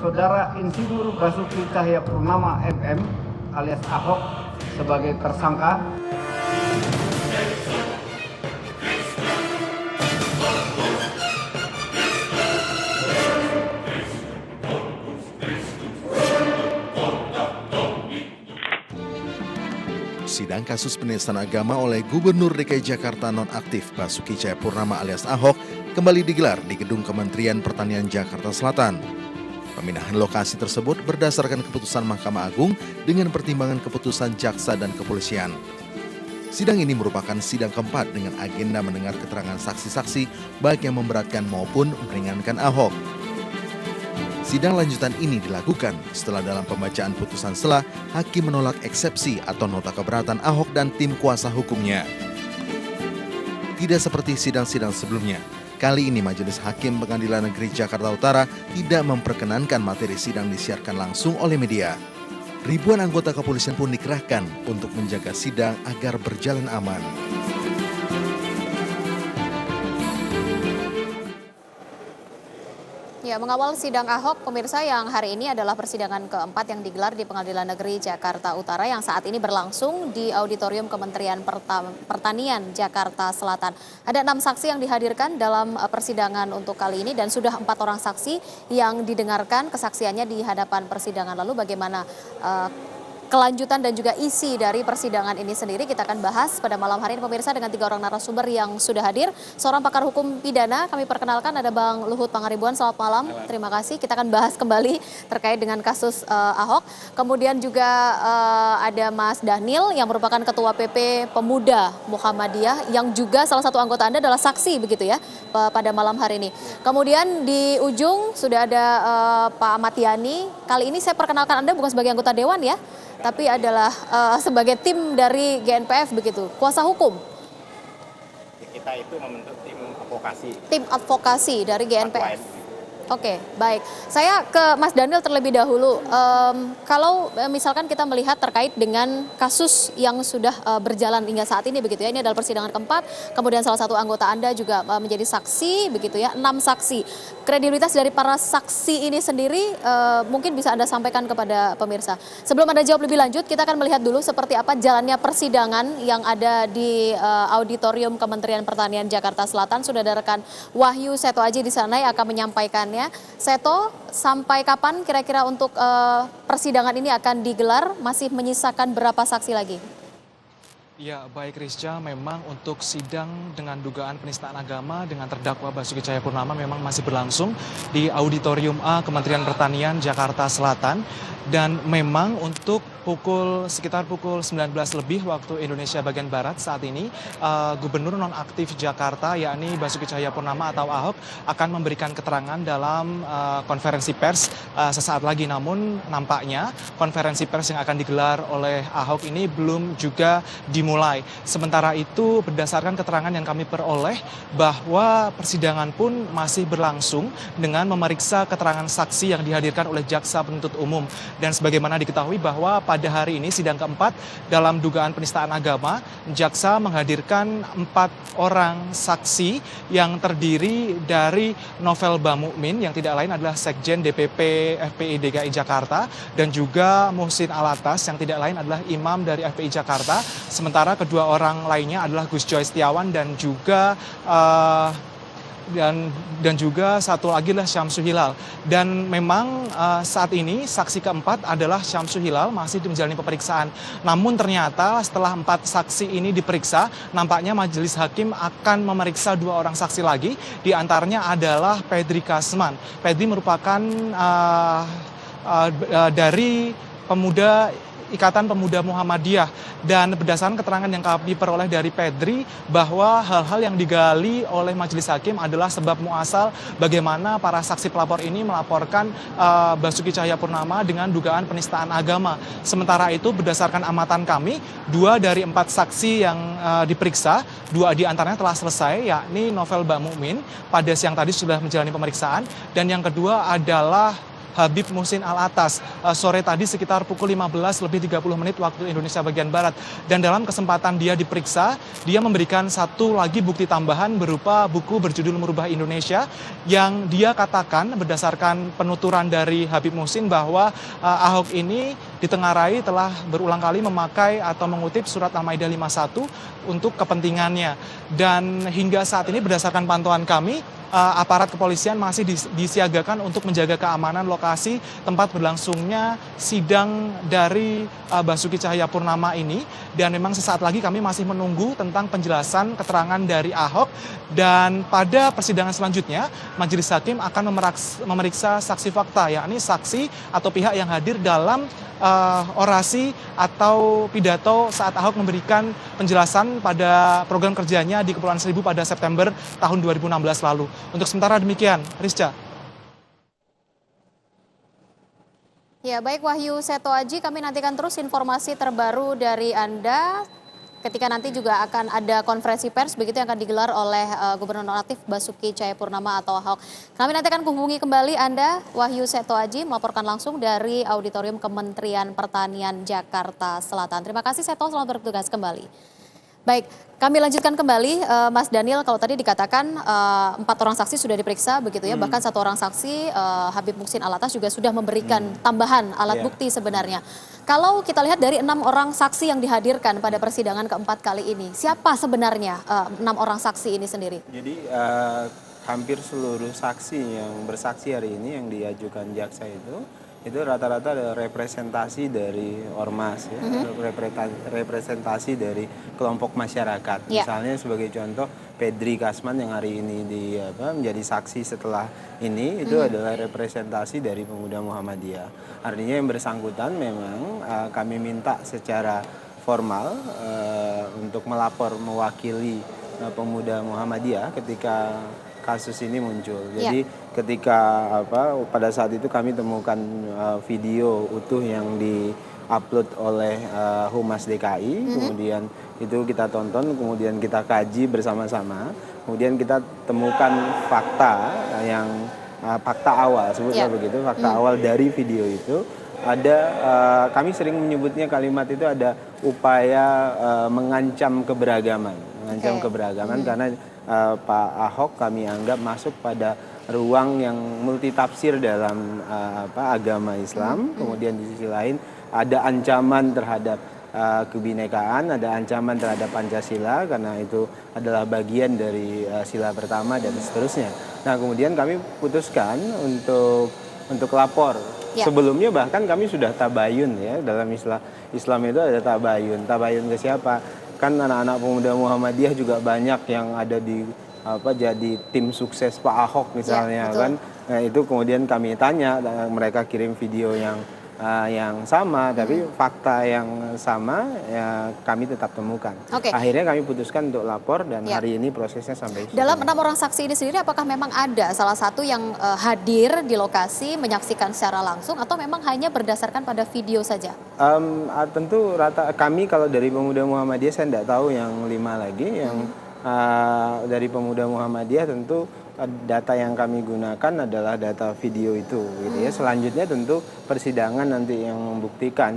Saudara Insinyur Basuki Cahayapurnama MM alias Ahok sebagai tersangka. Sidang kasus penistaan agama oleh Gubernur DKI Jakarta nonaktif Basuki Cahayapurnama alias Ahok kembali digelar di Gedung Kementerian Pertanian Jakarta Selatan. Pemindahan lokasi tersebut berdasarkan keputusan Mahkamah Agung dengan pertimbangan keputusan jaksa dan kepolisian. Sidang ini merupakan sidang keempat dengan agenda mendengar keterangan saksi-saksi baik yang memberatkan maupun meringankan Ahok. Sidang lanjutan ini dilakukan setelah dalam pembacaan putusan sela, hakim menolak eksepsi atau nota keberatan Ahok dan tim kuasa hukumnya. Tidak seperti sidang-sidang sebelumnya, kali ini Majelis Hakim Pengadilan Negeri Jakarta Utara tidak memperkenankan materi sidang disiarkan langsung oleh media. Ribuan anggota kepolisian pun dikerahkan untuk menjaga sidang agar berjalan aman. Ya, mengawal sidang Ahok, pemirsa, yang hari ini adalah persidangan keempat yang digelar di Pengadilan Negeri Jakarta Utara yang saat ini berlangsung di Auditorium Kementerian Pertanian Jakarta Selatan. Ada 6 saksi yang dihadirkan dalam persidangan untuk kali ini dan sudah 4 orang saksi yang didengarkan kesaksiannya di hadapan persidangan. Lalu bagaimana kelanjutan dan juga isi dari persidangan ini sendiri kita akan bahas pada malam hari ini, pemirsa, dengan 3 orang narasumber yang sudah hadir. Seorang pakar hukum pidana kami perkenalkan, ada Bang Luhut Pangaribuan. Selamat malam. Terima kasih. Kita akan bahas kembali terkait dengan kasus Ahok. Kemudian juga ada Mas Dhanil yang merupakan Ketua PP Pemuda Muhammadiyah yang juga salah satu anggota Anda adalah saksi begitu ya pada malam hari ini. Kemudian di ujung sudah ada Pak Ahmad Yani. Kali ini saya perkenalkan Anda bukan sebagai anggota dewan ya, tapi adalah sebagai tim dari GNPF begitu, kuasa hukum. Kita itu membentuk tim advokasi. Tim advokasi dari GNPF. Oke, baik. Saya ke Mas Dhanil terlebih dahulu. Kalau misalkan kita melihat terkait dengan kasus yang sudah berjalan hingga saat ini begitu ya, ini adalah persidangan keempat, kemudian salah satu anggota Anda juga menjadi saksi begitu ya, 6 saksi. Kredibilitas dari para saksi ini sendiri mungkin bisa Anda sampaikan kepada pemirsa. Sebelum Anda jawab lebih lanjut, kita akan melihat dulu seperti apa jalannya persidangan yang ada di Auditorium Kementerian Pertanian Jakarta Selatan. Sudah ada rekan Wahyu Seto Aji di sana yang akan menyampaikannya. Seto, sampai kapan kira-kira untuk persidangan ini akan digelar? Masih menyisakan berapa saksi lagi? Ya, baik Rizka, memang untuk sidang dengan dugaan penistaan agama dengan terdakwa Basuki Cahayapurnama memang masih berlangsung di Auditorium A Kementerian Pertanian Jakarta Selatan. Dan memang untuk sekitar pukul 19 lebih waktu Indonesia bagian Barat saat ini, Gubernur nonaktif Jakarta yakni Basuki Cahayapurnama atau Ahok akan memberikan keterangan dalam konferensi pers sesaat lagi. Namun nampaknya konferensi pers yang akan digelar oleh Ahok ini belum juga dimulai. Sementara itu berdasarkan keterangan yang kami peroleh bahwa persidangan pun masih berlangsung dengan memeriksa keterangan saksi yang dihadirkan oleh jaksa penuntut umum. Dan sebagaimana diketahui bahwa pada hari ini sidang keempat dalam dugaan penistaan agama, jaksa menghadirkan 4 orang saksi yang terdiri dari Novel Bamukmin yang tidak lain adalah Sekjen DPP FPI DKI Jakarta dan juga Muhsin Alatas yang tidak lain adalah imam dari FPI Jakarta. Sementara kedua orang lainnya adalah Gus Joy Setiawan dan juga dan juga satu lagi adalah Syamsul Hilal. Dan memang saat ini saksi keempat adalah Syamsul Hilal masih menjalani pemeriksaan. Namun ternyata setelah 4 saksi ini diperiksa, nampaknya majelis hakim akan memeriksa 2 orang saksi lagi. Di antaranya adalah Pedri Kasman. Pedri merupakan dari Ikatan Pemuda Muhammadiyah, dan berdasarkan keterangan yang kami peroleh dari Pedri bahwa hal-hal yang digali oleh majelis hakim adalah sebab muasal bagaimana para saksi pelapor ini melaporkan Basuki Cahayapurnama dengan dugaan penistaan agama. Sementara itu berdasarkan amatan kami, 2 dari 4 saksi yang diperiksa, 2 di antaranya telah selesai, yakni Novel Bamukmin pada siang tadi sudah menjalani pemeriksaan, dan yang kedua adalah Habib Muhsin Alatas sore tadi sekitar pukul 15 lebih 30 menit waktu Indonesia bagian Barat. Dan dalam kesempatan dia diperiksa, dia memberikan satu lagi bukti tambahan berupa buku berjudul Merubah Indonesia yang dia katakan berdasarkan penuturan dari Habib Muhsin bahwa Ahok ini ditengarai telah berulang kali memakai atau mengutip surat Al-Maidah 51 untuk kepentingannya. Dan hingga saat ini berdasarkan pantauan kami, aparat kepolisian masih disiagakan untuk menjaga keamanan lokasi tempat berlangsungnya sidang dari Basuki Cahayapurnama ini. Dan memang sesaat lagi kami masih menunggu tentang penjelasan keterangan dari Ahok. Dan pada persidangan selanjutnya, Majelis Hakim akan memeriksa saksi fakta, yakni saksi atau pihak yang hadir dalam orasi atau pidato saat Ahok memberikan penjelasan pada program kerjanya di Kepulauan Seribu pada September tahun 2016 lalu. Untuk sementara demikian, Rizka. Ya, baik Wahyu Seto Aji, kami nantikan terus informasi terbaru dari Anda ketika nanti juga akan ada konferensi pers begitu yang akan digelar oleh Gubernur Nonaktif Basuki Cahayapurnama atau Ahok. Kami nanti akan hubungi kembali Anda, Wahyu Seto Aji, melaporkan langsung dari Auditorium Kementerian Pertanian Jakarta Selatan. Terima kasih Seto, selamat bertugas kembali. Baik, kami lanjutkan kembali, Mas Daniel. Kalau tadi dikatakan 4 orang saksi sudah diperiksa begitu ya, bahkan 1 orang saksi Habib Muhsin Alatas juga sudah memberikan tambahan alat bukti sebenarnya. Kalau kita lihat dari 6 orang saksi yang dihadirkan pada persidangan keempat kali ini, siapa sebenarnya 6 orang saksi ini sendiri? Jadi hampir seluruh saksi yang bersaksi hari ini yang diajukan jaksa itu rata-rata ada representasi dari ormas, ya, representasi dari kelompok masyarakat. Misalnya sebagai contoh Pedri Kasman yang hari ini menjadi saksi setelah ini itu adalah representasi dari Pemuda Muhammadiyah. Artinya yang bersangkutan memang kami minta secara formal untuk melapor mewakili Pemuda Muhammadiyah ketika kasus ini muncul. Jadi ketika pada saat itu kami temukan video utuh yang diupload oleh Humas DKI, kemudian itu kita tonton, kemudian kita kaji bersama-sama, kemudian kita temukan fakta yang fakta awal, sebutlah begitu, fakta awal dari video itu. Ada kami sering menyebutnya kalimat itu ada upaya mengancam keberagaman, karena Pak Ahok kami anggap masuk pada ruang yang multitafsir dalam agama Islam. Kemudian di sisi lain ada ancaman terhadap kebinekaan, ada ancaman terhadap Pancasila karena itu adalah bagian dari sila pertama dan seterusnya. Nah, kemudian kami putuskan untuk lapor. Sebelumnya bahkan kami sudah tabayun ya, dalam Islam itu ada tabayun. Tabayun ke siapa? Kan anak-anak Pemuda Muhammadiyah juga banyak yang ada di jadi tim sukses Pak Ahok misalnya kan. Nah, itu kemudian kami tanya, mereka kirim video yang sama, tapi fakta yang sama ya kami tetap temukan. Akhirnya kami putuskan untuk lapor dan hari ini prosesnya sampai dalam 6 orang saksi ini sendiri, apakah memang ada salah satu yang hadir di lokasi menyaksikan secara langsung atau memang hanya berdasarkan pada video saja? Tentu kami kalau dari Pemuda Muhammadiyah saya tidak tahu yang 5 lagi yang dari Pemuda Muhammadiyah tentu data yang kami gunakan adalah data video itu gitu ya. Selanjutnya tentu persidangan nanti yang membuktikan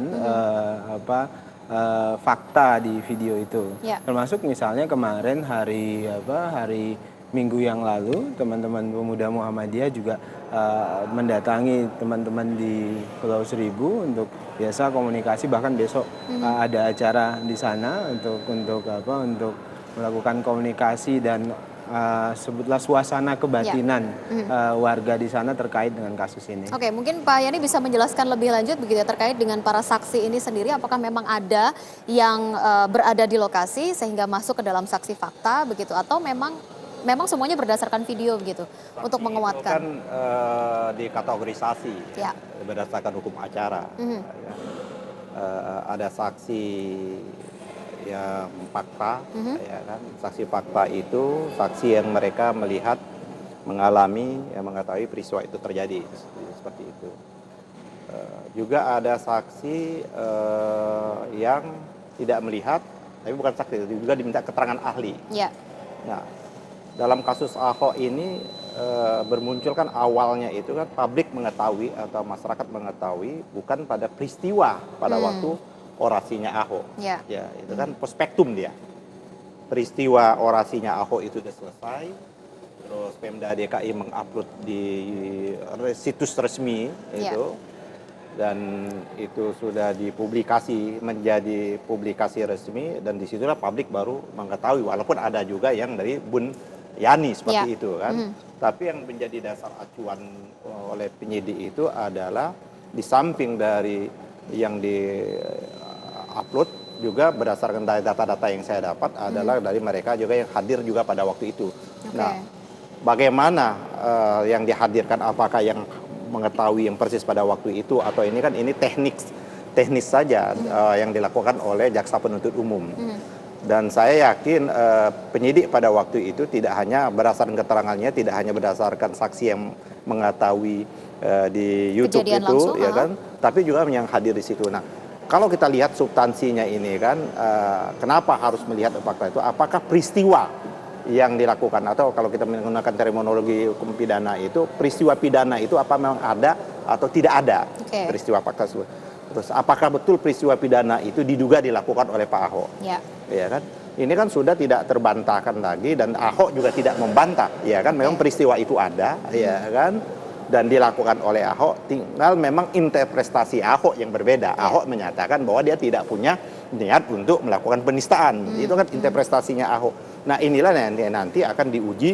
fakta di video itu. Termasuk misalnya kemarin hari Minggu yang lalu teman-teman Pemuda Muhammadiyah juga mendatangi teman-teman di Pulau Seribu untuk biasa komunikasi, bahkan besok ada acara di sana untuk melakukan komunikasi dan sebutlah suasana kebatinan warga di sana terkait dengan kasus ini. Oke, mungkin Pak Yani bisa menjelaskan lebih lanjut begitu ya terkait dengan para saksi ini sendiri, apakah memang ada yang berada di lokasi sehingga masuk ke dalam saksi fakta begitu, atau memang semuanya berdasarkan video begitu untuk menguatkan? Kan dikategorisasi berdasarkan hukum acara. Ada saksi yang fakta, ya kan. Saksi fakta itu saksi yang mereka melihat, mengalami, mengetahui peristiwa itu terjadi, seperti itu. Juga ada saksi yang tidak melihat, tapi bukan saksi, juga diminta keterangan ahli. Nah, dalam kasus Ahok ini bermuncul kan awalnya itu kan publik mengetahui atau masyarakat mengetahui bukan pada peristiwa pada waktu orasinya Ahok. Ya. Ya, itu kan prospektum dia. Peristiwa orasinya Ahok itu sudah selesai. Terus Pemda DKI mengupload di situs resmi itu. Dan itu sudah dipublikasi menjadi publikasi resmi dan disitulah publik baru mengetahui walaupun ada juga yang dari Bun Yani seperti itu kan. Tapi yang menjadi dasar acuan oleh penyidik itu adalah di samping dari yang di-upload juga berdasarkan data-data yang saya dapat adalah dari mereka juga yang hadir juga pada waktu itu. Nah, bagaimana yang dihadirkan, apakah yang mengetahui yang persis pada waktu itu atau ini kan ini teknis saja yang dilakukan oleh jaksa penuntut umum. Dan saya yakin penyidik pada waktu itu tidak hanya berdasarkan keterangannya, tidak hanya berdasarkan saksi yang mengetahui di YouTube Kejadian itu, langsung, ya kan, tapi juga yang hadir di situ. Nah, kalau kita lihat substansinya ini kan, kenapa harus melihat fakta itu? Apakah peristiwa yang dilakukan atau kalau kita menggunakan terminologi hukum pidana itu peristiwa pidana itu apa memang ada atau tidak ada peristiwa fakta tersebut. Terus apakah betul peristiwa pidana itu diduga dilakukan oleh Pak Ahok? Ya kan? Ini kan sudah tidak terbantahkan lagi dan Ahok juga tidak membantah, ya kan? Memang peristiwa itu ada, ya kan? Dan dilakukan oleh Ahok, tinggal memang interpretasi Ahok yang berbeda. Ahok menyatakan bahwa dia tidak punya niat untuk melakukan penistaan. Itu kan interpretasinya Ahok. Nah, inilah nanti akan diuji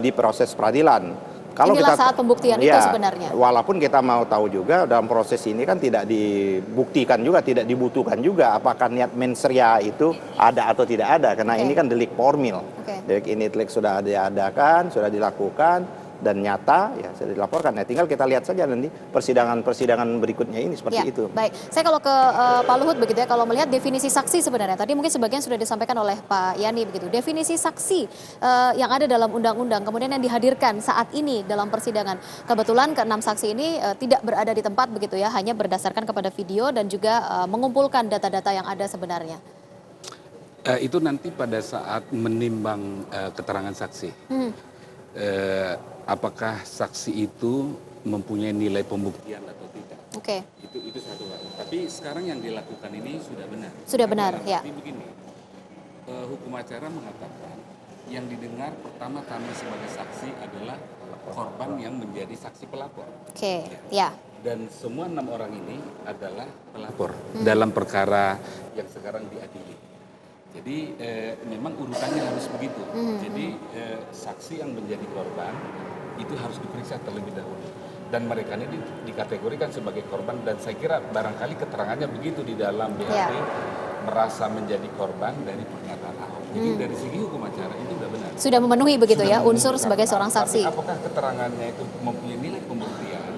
di proses peradilan. Kalau inilah kita, saat pembuktian itu sebenarnya. Walaupun kita mau tahu juga dalam proses ini kan tidak dibuktikan juga, tidak dibutuhkan juga apakah niat mens rea itu ada atau tidak ada. Karena ini kan delik formil. Delik ini sudah diadakan, sudah dilakukan dan nyata ya sudah dilaporkan. Nah, tinggal kita lihat saja nanti persidangan berikutnya ini seperti itu. Baik, saya kalau ke Pak Luhut begitu ya, kalau melihat definisi saksi sebenarnya tadi mungkin sebagian sudah disampaikan oleh Pak Yani begitu. Definisi saksi yang ada dalam undang-undang kemudian yang dihadirkan saat ini dalam persidangan. Kebetulan ke-6 saksi ini tidak berada di tempat begitu ya, hanya berdasarkan kepada video dan juga mengumpulkan data-data yang ada sebenarnya. Itu nanti pada saat menimbang keterangan saksi. Apakah saksi itu mempunyai nilai pembuktian atau tidak? Itu satu hal. Tapi sekarang yang dilakukan ini sudah benar. Sudah benar, ya. Tapi begini, hukum acara mengatakan yang didengar pertama kami sebagai saksi adalah korban yang menjadi saksi pelapor. Dan semua 6 orang ini adalah pelapor dalam perkara yang sekarang diadili. Jadi memang urutannya harus begitu. Jadi saksi yang menjadi korban itu harus diperiksa terlebih dahulu. Dan mereka ini dikategorikan sebagai korban dan saya kira barangkali keterangannya begitu di dalam BAP merasa menjadi korban dari pernyataan Ahok. Jadi dari segi hukum acara itu sudah benar. Sudah memenuhi begitu ya unsur sebagai seorang saksi. Tapi apakah keterangannya itu mempunyai nilai pembuktian?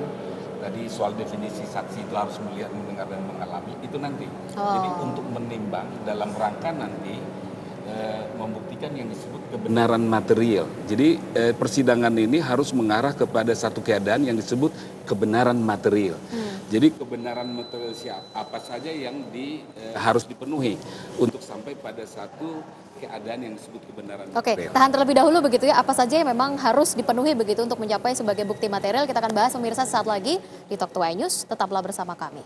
Tadi soal definisi saksi itu harus melihat, mendengar dan mengalami itu nanti. Jadi untuk menimbang dalam rangka nanti membuktikan yang disebut kebenaran material. Jadi persidangan ini harus mengarah kepada satu keadaan yang disebut kebenaran material. Jadi kebenaran material apa saja yang harus dipenuhi untuk sampai pada satu keadaan yang disebut kebenaran material. Tahan terlebih dahulu begitu ya, apa saja yang memang harus dipenuhi begitu untuk mencapai sebagai bukti material. Kita akan bahas pemirsa saat lagi di Talk to iNews, tetaplah bersama kami.